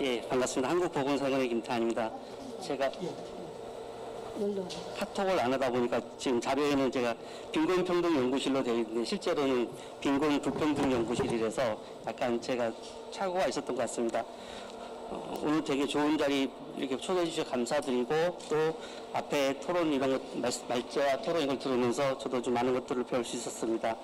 예, 반갑습니다. 한국보건사관의 김태환입니다. 제가 카톡을 안 하다 보니까 지금 자료에는 제가 빈곤평등연구실로 되어 있는데 실제로는 빈곤불평등연구실이라서 약간 제가 착오가 있었던 것 같습니다. 오늘 되게 좋은 자리 이렇게 초대해 주셔서 감사드리고 또 앞에 토론 이런 것, 말재와 토론 이걸 들으면서 저도 좀 많은 것들을 배울 수 있었습니다.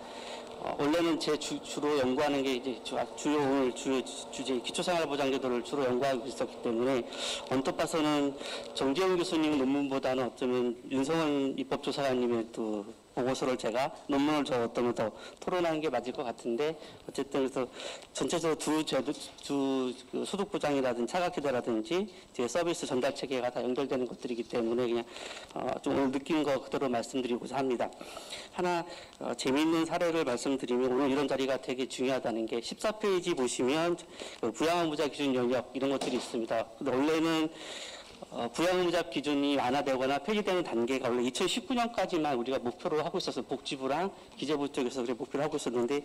원래는 제 주로 연구하는 게 이제 주요 주제 기초생활보장제도를 주로 연구하고 있었기 때문에 언뜻 봐서는 정재훈 교수님 논문보다는 어쩌면 윤성원 입법조사관님의 또 보고서를 제가 논문을 적었던 더 토론하는 게 맞을 것 같은데 어쨌든 그래서 전체적으로 그 소득보장이라든지 차각제도라든지 이제 서비스 전달 체계가 다 연결되는 것들이기 때문에 그냥 좀 오늘 느낀 거 그대로 말씀드리고자 합니다. 하나 재미있는 사례를 말씀드리면 오늘 이런 자리가 되게 중요하다는 게 14페이지 보시면 부양의무자 기준 영역 이런 것들이 있습니다. 근데 원래는 부양의무자 기준이 완화되거나 폐지되는 단계가 원래 2019년까지만 우리가 목표로 하고 있었어요. 복지부랑 기재부 쪽에서 그렇게 목표를 하고 있었는데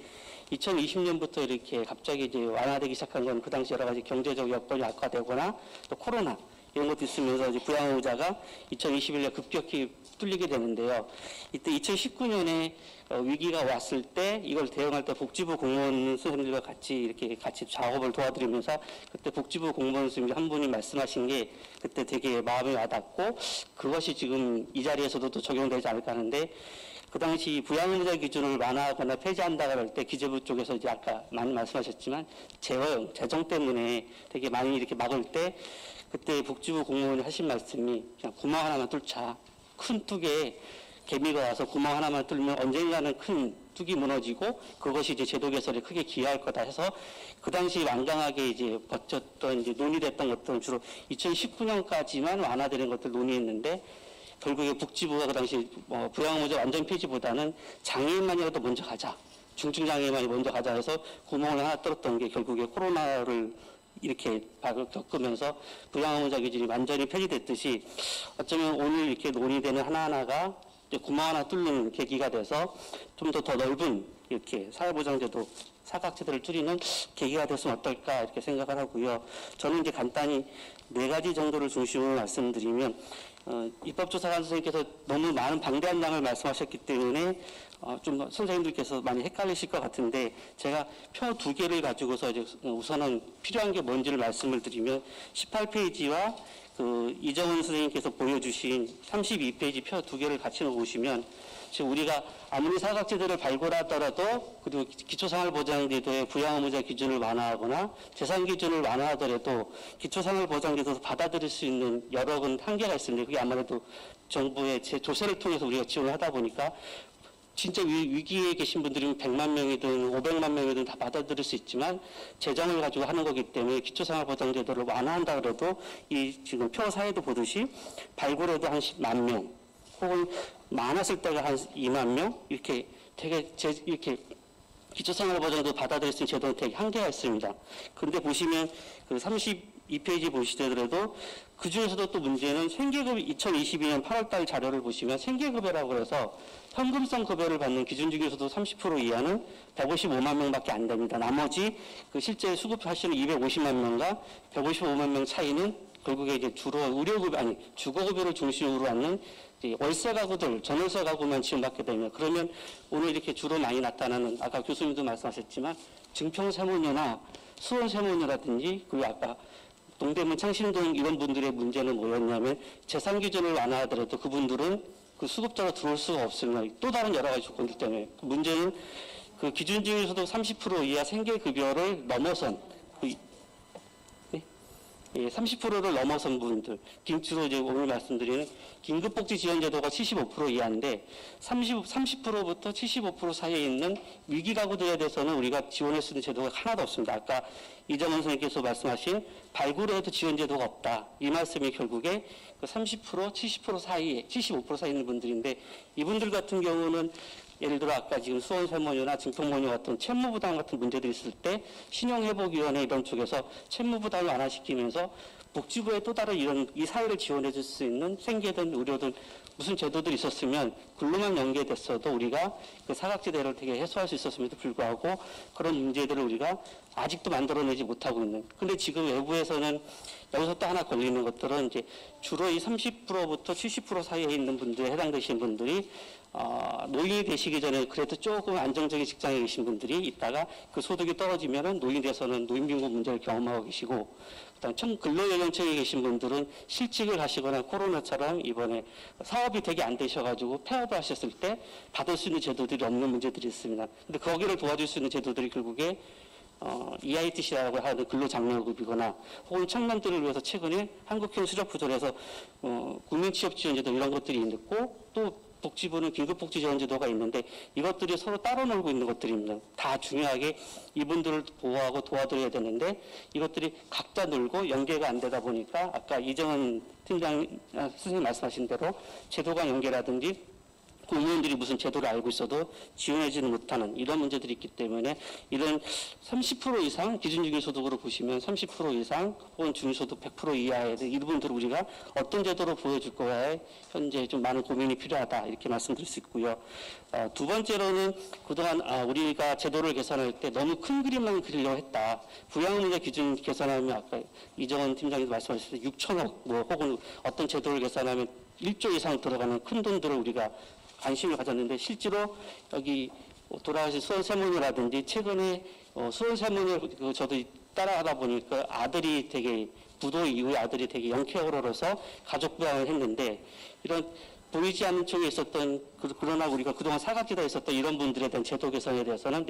2020년부터 이렇게 갑자기 이제 완화되기 시작한 건 그 당시 여러 가지 경제적 여건이 악화되거나 또 코로나 이런 것도 있으면서 이제 부양의무자가 2021년 급격히 뚫리게 되는데요. 이때 2019년에 위기가 왔을 때 이걸 대응할 때 복지부 공무원 수분들과 같이 작업을 도와드리면서 그때 복지부 공무원 수님 한 분이 말씀하신 게 그때 되게 마음에 와닿고 그것이 지금 이 자리에서도 또 적용되지 않을까 하는데 그 당시 부양의무자 기준을 완화하거나 폐지한다고 할 때 기재부 쪽에서 이제 아까 많이 말씀하셨지만 재정 때문에 되게 많이 이렇게 막을 때 그때 복지부 공무원이 하신 말씀이 그냥 구멍 하나만 뚫자. 큰 뚝에 개미가 와서 구멍 하나만 뚫으면 언젠가는 큰 뚝이 무너지고 그것이 이제 제도 개선에 크게 기여할 거다 해서 그 당시 완강하게 이제 버텼던 이제 논의됐던 것들은 주로 2019년까지만 완화되는 것들 논의했는데 결국에 복지부가 그 당시 부양의무자 완전 폐지보다는 장애인만이라도 먼저 가자. 중증 장애인만이 먼저 가자 해서 구멍을 하나 뚫었던 게 결국에 코로나를 이렇게 겪으면서 부양의무자 기준이 완전히 폐지됐듯이 어쩌면 오늘 이렇게 논의되는 하나하나가 구멍 하나 뚫는 계기가 돼서 좀 더 넓은 이렇게 사회보장제도 사각지대를 줄이는 계기가 됐으면 어떨까 이렇게 생각을 하고요. 저는 이제 간단히 4가지 정도를 중심으로 말씀드리면 입법조사관 선생님께서 너무 많은 방대한 양을 말씀하셨기 때문에 좀 선생님들께서 많이 헷갈리실 것 같은데 제가 표 2개를 가지고서 이제 우선은 필요한 게 뭔지를 말씀을 드리면 18페이지와 그 이정훈 선생님께서 보여주신 32페이지 표 2개를 같이 놓으시면 지금 우리가 아무리 사각지대를 발굴하더라도 그리고 기초생활보장제도의 부양의무자 기준을 완화하거나 재산 기준을 완화하더라도 기초생활보장제도에서 받아들일 수 있는 여러 한계가 있습니다. 그게 아무래도 정부의 조세를 통해서 우리가 지원을 하다 보니까 진짜 위기에 계신 분들이면 100만 명이든 500만 명이든 다 받아들일 수 있지만 재정을 가지고 하는 거기 때문에 기초생활보장제도를 완화한다 그래도 이 지금 표 사이도 보듯이 발굴해도 한 10만 명 혹은 많았을 때가 한 2만 명 이렇게 되게 이렇게 기초생활보장도 받아들일 수 있는 제도는 되게 한계가 있습니다. 그런데 보시면 그 32페이지 보시더라도 그 중에서도 또 문제는 생계급 2022년 8월달 자료를 보시면 생계급여라고 해서 현금성 급여를 받는 기준 중에서도 30% 이하는 155만 명밖에 안 됩니다. 나머지 그 실제 수급하시는 250만 명과 155만 명 차이는 결국에 이제 주로 주거급여를 중심으로 하는 월세 가구들, 전월세 가구만 지원받게 되면 그러면 오늘 이렇게 주로 많이 나타나는 아까 교수님도 말씀하셨지만 증평세무녀나 수원세무녀라든지 그리고 아까 동대문 창신동 이런 분들의 문제는 뭐였냐면 재산 기준을 완화하더라도 그분들은 그 수급자로 들어올 수가 없으면 또 다른 여러 가지 조건들 때문에 문제는 그 기준 중에서도 30% 이하 생계급여를 넘어선 30%를 넘어선 분들, 주로 이제 오늘 말씀드리는 긴급복지지원제도가 75% 이하인데 30%부터 75% 사이에 있는 위기가구들에 대해서는 우리가 지원할 수 있는 제도가 하나도 없습니다. 아까 이정원 선생님께서 말씀하신 발굴을 해도 지원제도가 없다. 이 말씀이 결국에 그 30%, 70% 사이에, 75% 사이에 있는 분들인데 이분들 같은 경우는 예를 들어 아까 지금 수원세무녀나 증평모녀 같은 채무부담 같은 문제들이 있을 때 신용회복위원회 이런 쪽에서 채무부담을 완화시키면서 복지부에 또 다른 이 사회를 지원해 줄 수 있는 생계든 의료든 무슨 제도들이 있었으면 글로만 연계됐어도 우리가 그 사각지대를 되게 해소할 수 있었음에도 불구하고 그런 문제들을 우리가 아직도 만들어내지 못하고 있는. 근데 지금 외부에서는 여기서 또 하나 걸리는 것들은 이제 주로 이 30%부터 70% 사이에 있는 분들에 해당되신 분들이 노인이 되시기 전에 그래도 조금 안정적인 직장에 계신 분들이 있다가 그 소득이 떨어지면은 노인이 돼서는 노인빈곤 문제를 경험하고 계시고, 그다음 근로연령층에 계신 분들은 실직을 하시거나 코로나처럼 이번에 사업이 되게 안 되셔가지고 폐업을 하셨을 때 받을 수 있는 제도들이 없는 문제들이 있습니다. 근데 거기를 도와줄 수 있는 제도들이 결국에 EITC라고 하는 근로장려급이거나 혹은 청년들을 위해서 최근에 한국형 수력부전에서 국민취업지원제도 이런 것들이 있고, 또 복지부는 긴급복지지원제도가 있는데 이것들이 서로 따로 놀고 있는 것들입니다. 다 중요하게 이분들을 보호하고 도와드려야 되는데 이것들이 각자 놀고 연계가 안 되다 보니까 아까 이정은 팀장 선생님 말씀하신 대로 제도 간 연계라든지 공무원들이 무슨 제도를 알고 있어도 지원하지는 못하는 이런 문제들이 있기 때문에 이런 30% 이상 기준적인 소득으로 보시면 30% 이상 혹은 중소득 100% 이하의 이분들을 우리가 어떤 제도로 보여줄 거에 현재 좀 많은 고민이 필요하다 이렇게 말씀드릴 수 있고요. 두 번째로는 그동안 우리가 제도를 개선할 때 너무 큰 그림만 그리려고 했다. 부양문제 기준 개선하면 아까 이정원 팀장님도 말씀하셨을 때 6천억 뭐 혹은 어떤 제도를 개선하면 1조 이상 들어가는 큰 돈들을 우리가 관심을 가졌는데 실제로 여기 돌아가신 수원 세문이라든지 최근에 수원 세문을 저도 따라하다 보니까 아들이 되게 부도 이후에 아들이 되게 영케어로서 가족 부양을 했는데 이런 보이지 않는 쪽에 있었던 그러나 우리가 그동안 사각지대에 있었던 이런 분들에 대한 제도 개선에 대해서는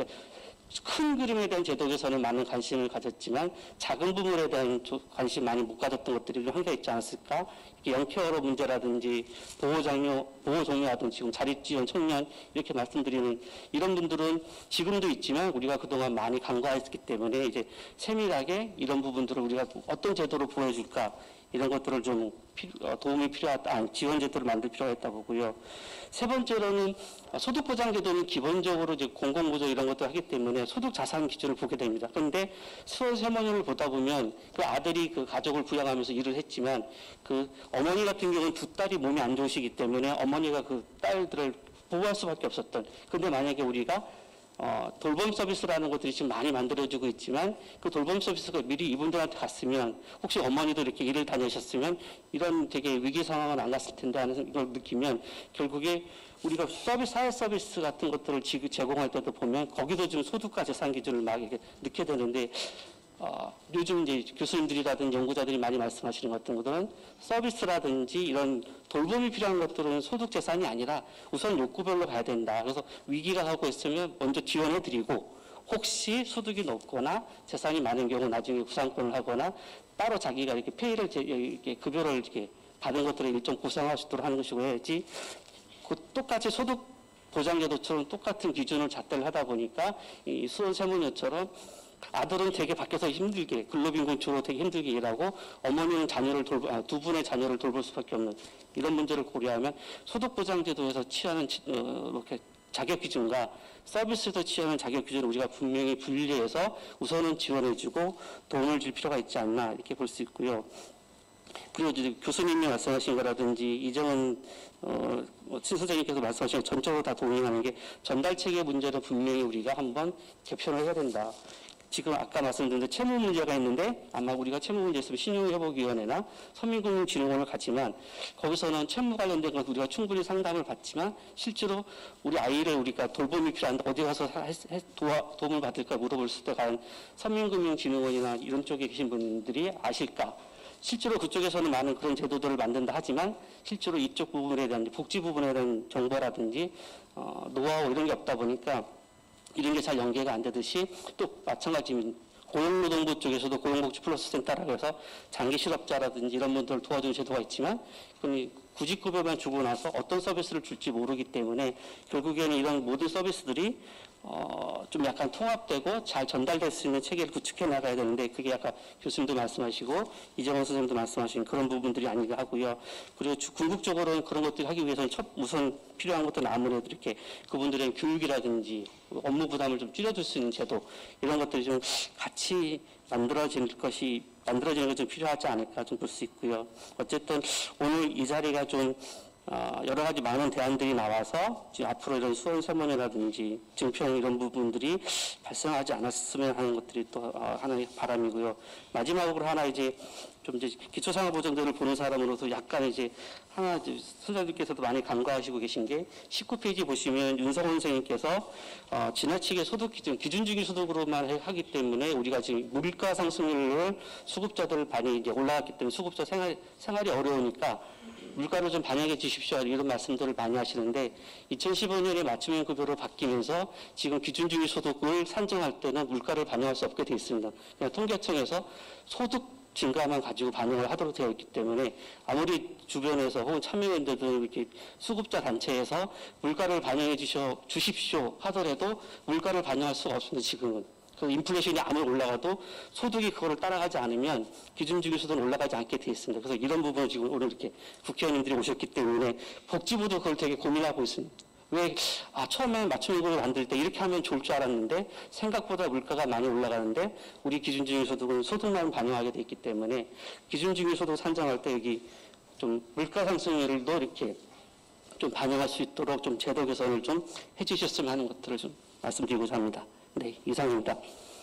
큰 그림에 대한 제도 개선은 많은 관심을 가졌지만 작은 부분에 대한 관심 많이 못 가졌던 것들이 좀 한계 있지 않았을까? 영케어로 문제라든지 보호 종료라든지 지금 자립지원 청년 이렇게 말씀드리는 이런 분들은 지금도 있지만 우리가 그동안 많이 간과했기 때문에 이제 세밀하게 이런 부분들을 우리가 어떤 제도로 보여줄까 이런 것들을 좀 도움이 필요하다, 지원 제도를 만들 필요가 있다 보고요. 세 번째로는 소득보장제도는 기본적으로 이제 공공구조 이런 것도 하기 때문에 소득 자산 기준을 보게 됩니다. 그런데 수원 세모년을 보다 보면 그 아들이 그 가족을 부양하면서 일을 했지만 그 어머니 같은 경우는 두 딸이 몸이 안 좋으시기 때문에 어머니가 그 딸들을 보호할 수밖에 없었던. 근데 만약에 우리가 돌봄 서비스라는 것들이 지금 많이 만들어지고 있지만 그 돌봄 서비스가 미리 이분들한테 갔으면 혹시 어머니도 이렇게 일을 다니셨으면 이런 되게 위기 상황은 안 갔을 텐데 하는 걸 느끼면 결국에 우리가 사회 서비스 같은 것들을 제공할 때도 보면 거기도 좀 소득과 재산 기준을 막 이렇게 넣게 되는데 요즘 이제 교수님들이라든지 연구자들이 많이 말씀하시는 같은 것들은 서비스라든지 이런 돌봄이 필요한 것들은 소득 재산이 아니라 우선 욕구별로 가야 된다. 그래서 위기가 하고 있으면 먼저 지원해드리고 혹시 소득이 높거나 재산이 많은 경우 나중에 구상권을 하거나 따로 자기가 이렇게 페이를 이렇게 급여를 이렇게 받은 것들을 일정 보상할 수 있도록 하는 것이고 해야지 그 똑같이 소득 보장제도처럼 똑같은 기준을 잣대를 하다 보니까 이 수원 세무녀처럼 아들은 되게 밖에서 힘들게 근로빈곤주로 되게 힘들게 일하고 어머니는 두 분의 자녀를 돌볼 수밖에 없는 이런 문제를 고려하면 소득보장제도에서 취하는 이렇게 자격 기준과 서비스에서 취하는 자격 기준을 우리가 분명히 분리해서 우선은 지원해주고 도움을 줄 필요가 있지 않나 이렇게 볼 수 있고요. 그리고 이제 교수님이 말씀하신 거라든지 이정은 신 선생님께서 말씀하신 전적으로 다 동의하는 게 전달 체계 문제를 분명히 우리가 한번 개편을 해야 된다. 지금 아까 말씀드린 채무 문제가 있는데 아마 우리가 채무 문제 있으면 신용회복위원회나 서민금융진흥원을 가지만 거기서는 채무 관련된 건 우리가 충분히 상담을 받지만 실제로 우리 아이를 우리가 돌봄이 필요한데 어디 가서 도움을 받을까 물어볼 때 과연 서민금융진흥원이나 이런 쪽에 계신 분들이 아실까? 실제로 그쪽에서는 많은 그런 제도들을 만든다 하지만 실제로 이쪽 부분에 대한 복지 부분에 대한 정보라든지 노하우 이런 게 없다 보니까 이런 게 잘 연계가 안 되듯이 또 마찬가지 고용노동부 쪽에서도 고용복지 플러스 센터라고 해서 장기 실업자라든지 이런 분들을 도와주는 제도가 있지만 구직급여만 주고 나서 어떤 서비스를 줄지 모르기 때문에 결국에는 이런 모든 서비스들이 좀 약간 통합되고 잘 전달될 수 있는 체계를 구축해 나가야 되는데 그게 아까 교수님도 말씀하시고 이정원 선생님도 말씀하신 그런 부분들이 아닌가 하고요. 그리고 궁극적으로는 그런 것들을 하기 위해서는 우선 필요한 것들은 아무래도 이렇게 그분들의 교육이라든지 업무 부담을 좀 줄여줄 수 있는 제도 이런 것들이 좀 같이 만들어지는 게 좀 필요하지 않을까 좀 볼 수 있고요. 어쨌든 오늘 이 자리가 좀 여러 가지 많은 대안들이 나와서 지금 앞으로 이런 수원 서문이라든지 증평 이런 부분들이 발생하지 않았으면 하는 것들이 또 하나의 바람이고요. 마지막으로 하나 이제 좀 이제 기초생활보장제를 보는 사람으로서 약간 이제 하나 이제 선생님께서도 많이 간과하시고 계신 게 19페이지 보시면 윤성원 선생님께서 지나치게 소득 기준주기 소득으로만 하기 때문에 우리가 지금 물가 상승률을 수급자들 많이 이제 올라갔기 때문에 수급자 생활이 어려우니까 물가를 좀 반영해 주십시오. 이런 말씀들을 많이 하시는데 2015년에 맞춤형 급여로 바뀌면서 지금 기준주기 소득을 산정할 때는 물가를 반영할 수 없게 되어 있습니다. 그냥 통계청에서 소득 증가만 가지고 반영을 하도록 되어 있기 때문에 아무리 주변에서 혹은 참여연대도 이렇게 수급자 단체에서 물가를 반영해 주십시오 하더라도 물가를 반영할 수가 없습니다. 지금은. 그 인플레이션이 아무리 올라가도 소득이 그거를 따라가지 않으면 기준주기 소득은 올라가지 않게 되어 있습니다. 그래서 이런 부분을 지금 오늘 이렇게 국회의원님들이 오셨기 때문에 복지부도 그걸 되게 고민하고 있습니다. 왜 처음에 맞춤형을 만들 때 이렇게 하면 좋을 줄 알았는데 생각보다 물가가 많이 올라가는데 우리 기준주기 소득은 소득만 반영하게 돼 있기 때문에 기준주기 소득 산정할 때 여기 좀 물가 상승률도 이렇게 좀 반영할 수 있도록 좀 제도 개선을 좀 해주셨으면 하는 것들을 좀 말씀드리고자 합니다. 네, 이상입니다.